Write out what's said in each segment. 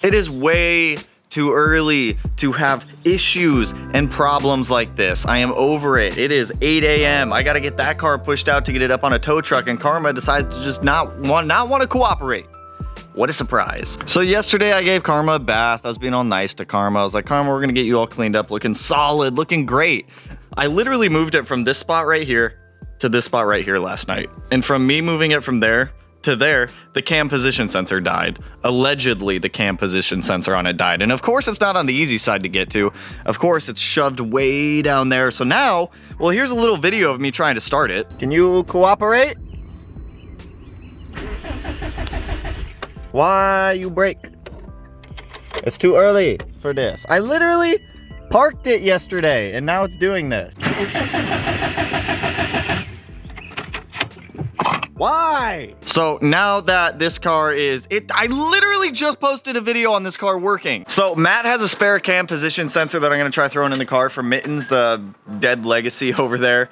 It is way too early to have issues and problems like this. I am over it. It is 8 a.m. I gotta get that car pushed out to get it up on a tow truck, and Karma decides to just not want to cooperate. What a surprise. So yesterday I gave Karma a bath. I was being all nice to Karma. I was like, Karma, we're gonna get you all cleaned up, looking solid, looking great. I literally moved it from this spot right here to this spot right here last night. And from me moving it from there to there, the cam position sensor died. Allegedly, the cam position sensor on it died. And of course, it's not on the easy side to get to. Of course, it's shoved way down there. So now, well, here's a little video of me trying to start it. Can you cooperate? Why you brake? It's too early for this. I literally parked it yesterday and now it's doing this. Why? So now that this car is, I literally just posted a video on this car working. So Matt has a spare cam position sensor that I'm gonna try throwing in the car for Mittens, the dead legacy over there.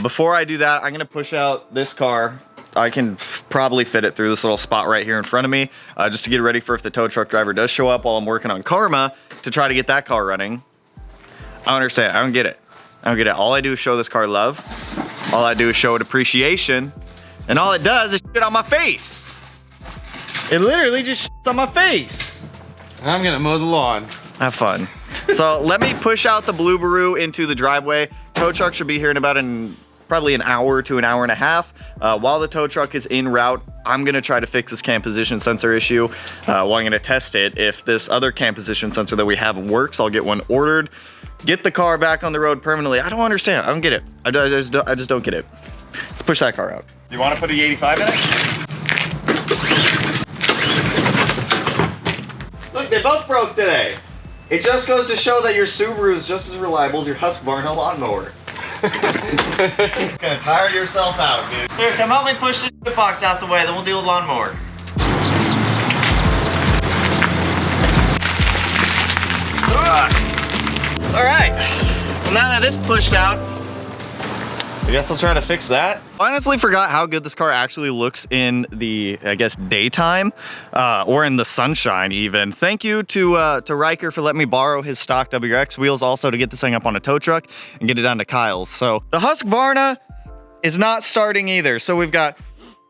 Before I do that, I'm gonna push out this car. I can probably fit it through this little spot right here in front of me, just to get ready for if the tow truck driver does show up while I'm working on Karma to try to get that car running. I don't understand, I don't get it. I don't get it. All I do is show this car love. All I do is show it appreciation. And all it does is shit on my face. It literally just shits on my face. I'm gonna mow the lawn. Have fun. So let me push out the Blueberoo into the driveway. Tow truck should be here in about probably an hour to an hour and a half. While the tow truck is en route, I'm gonna try to fix this cam position sensor issue. Well, I'm gonna test it. If this other cam position sensor that we have works, I'll get one ordered. Get the car back on the road permanently. I don't understand, I don't get it. I just don't get it. Let's push that car out. You want to put a E85 in it? Look, they both broke today. It just goes to show that your Subaru is just as reliable as your Husqvarna lawnmower. You're gonna tire yourself out, dude. Here, come help me push this shit box out the way, then we'll deal with lawnmower. Alright, well now that this pushed out, I guess I'll try to fix that. I honestly forgot how good this car actually looks in the, I guess, daytime, or in the sunshine even. Thank you to Riker for letting me borrow his stock WRX wheels also to get this thing up on a tow truck and get it down to Kyle's. So the Husqvarna is not starting either. So we've got,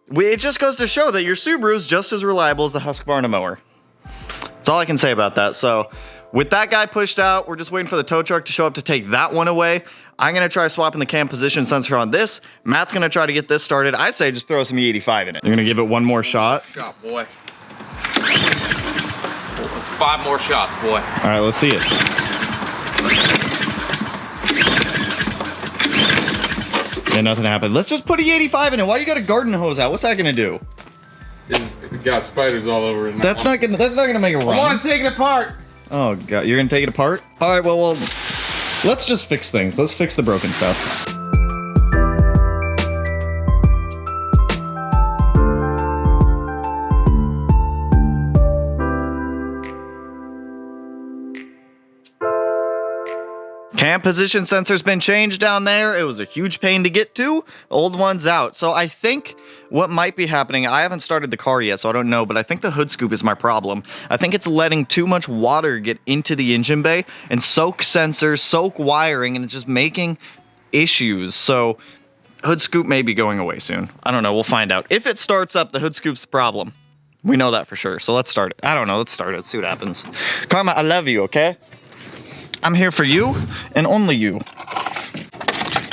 it just goes to show that your Subaru is just as reliable as the Husqvarna mower. That's all I can say about that. So with that guy pushed out, we're just waiting for the tow truck to show up to take that one away. I'm gonna try swapping the cam position sensor on this. Matt's gonna try to get this started. I say just throw some E85 in it. You're gonna give it one more shot? Shot, boy. 5 more shots, boy. All right, let's see it. Yeah, nothing happened. Let's just put E85 in it. Why you got a garden hose out? What's that gonna do? It got spiders all over it. That's not gonna make it run. I want to take it apart. Oh god, you're gonna take it apart? All right, well, let's just fix things. Let's fix the broken stuff. Cam position sensor's been changed down there. It was a huge pain to get to. Old one's out. So I think what might be happening, I haven't started the car yet, so I don't know, but I think the hood scoop is my problem. I think it's letting too much water get into the engine bay and soak sensors, soak wiring, and it's just making issues. So hood scoop may be going away soon. I don't know, we'll find out. If it starts up, the hood scoop's the problem. We know that for sure, so let's start it. I don't know, let's start it, see what happens. Karma, I love you, okay? I'm here for you and only you.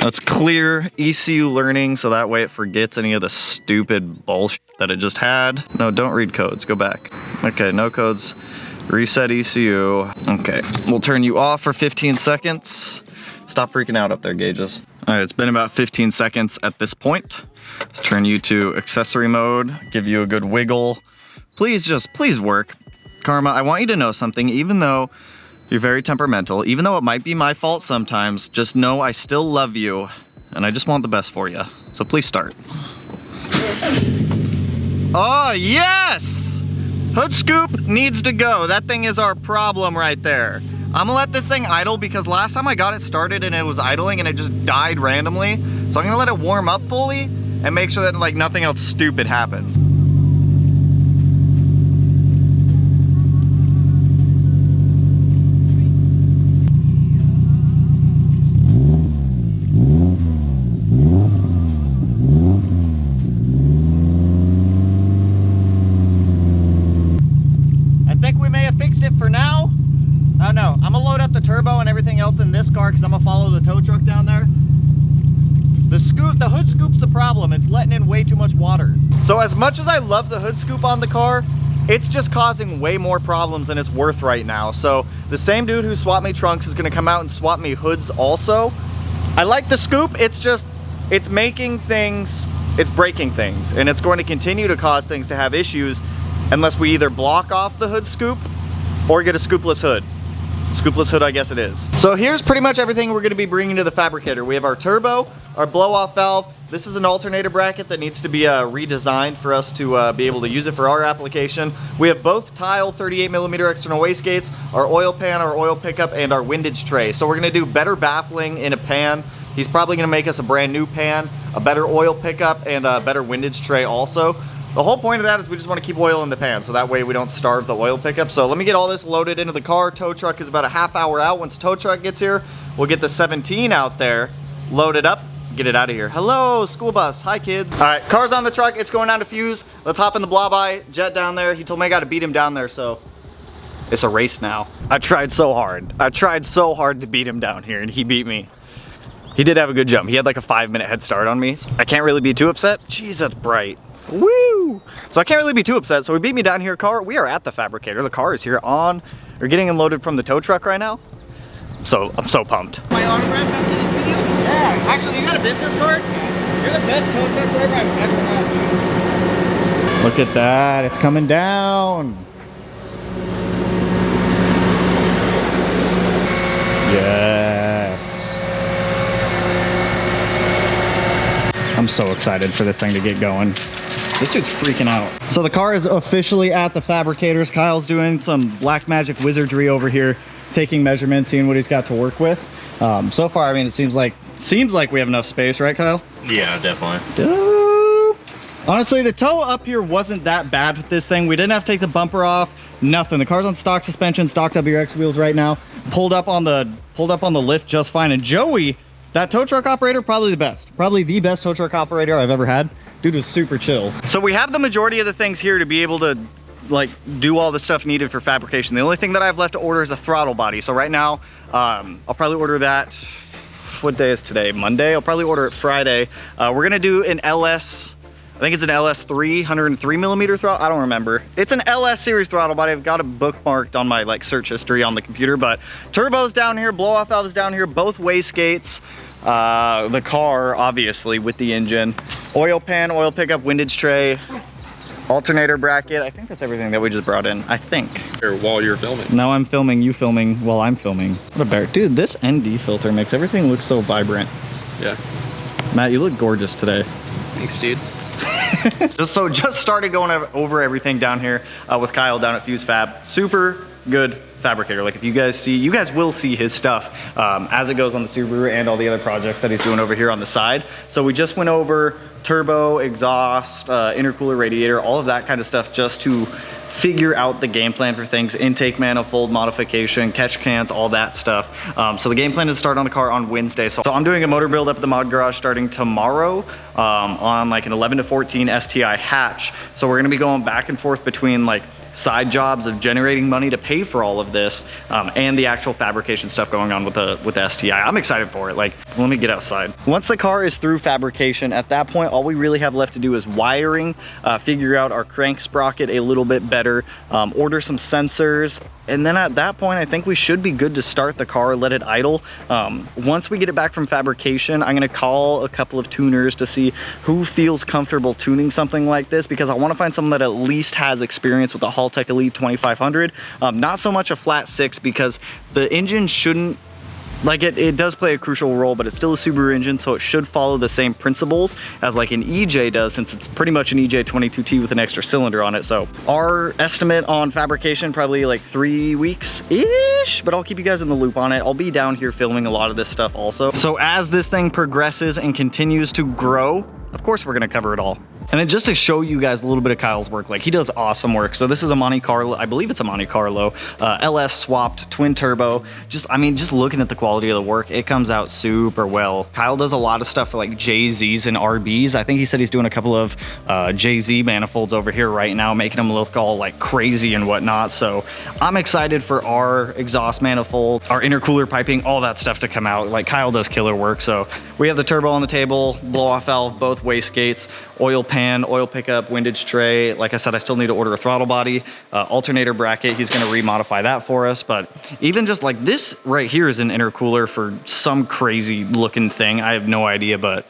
Let's clear ECU learning so that way it forgets any of the stupid bullshit that it just had. No, don't read codes, go back. Okay, no codes. Reset ECU. Okay, we'll turn you off for 15 seconds. Stop freaking out up there, Gauges. All right, it's been about 15 seconds at this point. Let's turn you to accessory mode, give you a good wiggle. Please work. Karma, I want you to know something, even though you're very temperamental, even though it might be my fault sometimes, just know I still love you and I just want the best for you. So please start. Oh, yes! Hood scoop needs to go. That thing is our problem right there. I'm gonna let this thing idle because last time I got it started and it was idling and it just died randomly. So I'm gonna let it warm up fully and make sure that like nothing else stupid happens. turbo and everything else in this car because I'm gonna follow the tow truck down there. The hood scoop's the problem. It's letting in way too much water. So as much as I love the hood scoop on the car, it's just causing way more problems than it's worth right now. So the same dude who swapped me trunks is gonna come out and swap me hoods also. I like the scoop, it's making things, it's breaking things, and it's going to continue to cause things to have issues unless we either block off the hood scoop or get a scoopless hood. Scoopless hood, I guess it is. So here's pretty much everything we're gonna be bringing to the fabricator. We have our turbo, our blow-off valve. This is an alternator bracket that needs to be redesigned for us to be able to use it for our application. We have both tile 38mm external wastegates, our oil pan, our oil pickup, and our windage tray. So we're gonna do better baffling in a pan. He's probably gonna make us a brand new pan, a better oil pickup, and a better windage tray also. The whole point of that is we just want to keep oil in the pan, so that way we don't starve the oil pickup. So let me get all this loaded into the car. Tow truck is about a half hour out. Once tow truck gets here, we'll get the 17 out there, load it up, get it out of here. Hello, school bus. Hi, kids. All right, car's on the truck. It's going down to Fuse. Let's hop in the Blob-Eye Jet down there. He told me I got to beat him down there, so it's a race now. I tried so hard. I tried so hard to beat him down here, and he beat me. He did have a good jump. He had like a 5-minute head start on me. I can't really be too upset. Jeez, that's bright. Woo! So I can't really be too upset. So he beat me down here. Car, we are at the fabricator. The car is here we're getting unloaded from the tow truck right now. So I'm so pumped. My autograph after this video? Yeah, actually you got a business card? You're the best tow truck driver I've ever had. Look at that, it's coming down. Yes. I'm so excited for this thing to get going. This dude's freaking out. So the car is officially at the fabricators. Kyle's doing some black magic wizardry over here, taking measurements, seeing what he's got to work with. So far, I mean, it seems like we have enough space, right, Kyle? Yeah, definitely. Dope. Honestly, the tow up here wasn't that bad with this thing. We didn't have to take the bumper off, nothing. The car's on stock suspension, stock WRX wheels right now. Pulled up on the lift just fine. And Joey, that tow truck operator, probably the best tow truck operator I've ever had. Dude was super chill. So we have the majority of the things here to be able to like do all the stuff needed for fabrication. The only thing that I have left to order is a throttle body. So right now, I'll probably order that. What day is today? Monday? I'll probably order it Friday. We're gonna do an LS, I think it's an LS3, 103mm throttle. I don't remember. It's an LS series throttle body. I've got it bookmarked on my like search history on the computer, but turbo's down here, blow off valve is down here, both wastegates. The car, obviously, with the engine. Oil pan, oil pickup, windage tray, alternator bracket. I think that's everything that we just brought in, I think. Here, while you're filming. Now I'm filming, you filming, while I'm filming. What a bear. Dude, this ND filter makes everything look so vibrant. Yeah. Matt, you look gorgeous today. Thanks, dude. just started going over everything down here with Kyle down at Fuse Fab. Super good fabricator. Like if you guys will see his stuff as it goes on the Subaru and all the other projects that he's doing over here on the side. So we just went over turbo, exhaust, intercooler, radiator, all of that kind of stuff just to figure out the game plan for things, intake manifold modification, catch cans, all that stuff. So the game plan is to start on the car on Wednesday. So I'm doing a motor build up at the mod garage starting tomorrow on like an 11 to 14 STI hatch. So we're gonna be going back and forth between like side jobs of generating money to pay for all of this and the actual fabrication stuff going on with the STI. I'm excited for it. Like, let me get outside. Once the car is through fabrication, at that point, all we really have left to do is wiring, figure out our crank sprocket a little bit better, order some sensors, and then at that point, I think we should be good to start the car, let it idle. Once we get it back from fabrication, I'm gonna call a couple of tuners to see who feels comfortable tuning something like this, because I wanna find someone that at least has experience with the Haltech Elite 2500. Not so much a flat 6, because the engine shouldn't, like it does play a crucial role, but it's still a Subaru engine, so it should follow the same principles as like an EJ does, since it's pretty much an EJ 22T with an extra cylinder on it. So our estimate on fabrication, probably like 3 weeks-ish, but I'll keep you guys in the loop on it. I'll be down here filming a lot of this stuff also. So as this thing progresses and continues to grow, of course we're gonna cover it all. And then just to show you guys a little bit of Kyle's work, like he does awesome work. So this is a Monte Carlo, I believe it's a Monte Carlo, LS swapped twin turbo. I mean, just looking at the quality of the work, it comes out super well. Kyle does a lot of stuff for like JZs and RBs. I think he said he's doing a couple of JZ manifolds over here right now, making them look all like crazy and whatnot. So I'm excited for our exhaust manifold, our intercooler piping, all that stuff to come out. Like Kyle does killer work. So we have the turbo on the table, blow off valve, both wastegates, oil pan, oil pickup, windage tray. Like I said, I still need to order a throttle body, alternator bracket. He's gonna remodify that for us. But even just like this right here is an intercooler for some crazy looking thing. I have no idea, but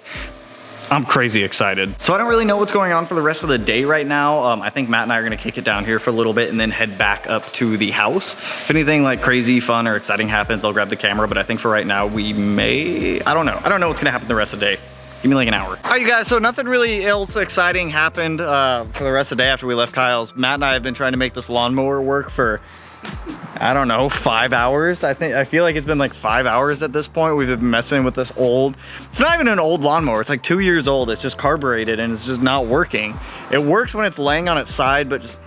I'm crazy excited. So I don't really know what's going on for the rest of the day right now. I think Matt and I are gonna kick it down here for a little bit and then head back up to the house. If anything like crazy, fun, or exciting happens, I'll grab the camera, but I think for right now we may, I don't know what's gonna happen the rest of the day. Give me like an hour. All right, you guys, so nothing really else exciting happened for the rest of the day after we left Kyle's. Matt and I have been trying to make this lawnmower work for, I don't know, 5 hours. I feel like it's been like 5 hours at this point. We've been messing with this old, it's not even an old lawnmower. It's like 2 years old. It's just carbureted and it's just not working. It works when it's laying on its side, but just,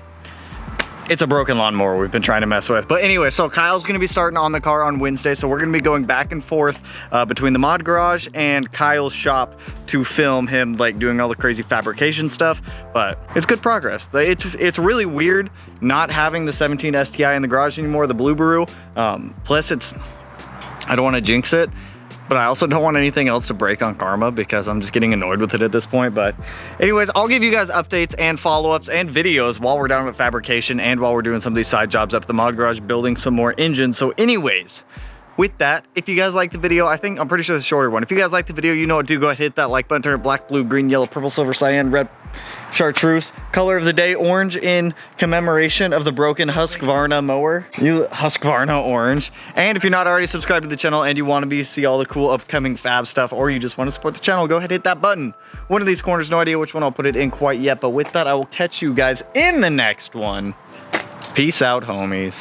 it's a broken lawnmower we've been trying to mess with. But anyway, so Kyle's gonna be starting on the car on Wednesday. So we're gonna be going back and forth between the mod garage and Kyle's shop to film him like doing all the crazy fabrication stuff. But it's good progress. It's really weird not having the 17 STI in the garage anymore, the Blueberry. Plus I don't wanna jinx it, but I also don't want anything else to break on Karma because I'm just getting annoyed with it at this point. But anyways, I'll give you guys updates and follow-ups and videos while we're done with fabrication and while we're doing some of these side jobs up at the mod garage, building some more engines. So anyways, with that, if you guys like the video, I'm pretty sure it's a shorter one. If you guys like the video, you know what to do. Go ahead, hit that like button, turn it black, blue, green, yellow, purple, silver, cyan, red, chartreuse. Color of the day, orange, in commemoration of the broken Husqvarna mower. Husqvarna orange. And if you're not already subscribed to the channel and you want to see all the cool upcoming fab stuff, or you just want to support the channel, go ahead, hit that button. One of these corners, no idea which one I'll put it in quite yet, but with that, I will catch you guys in the next one. Peace out, homies.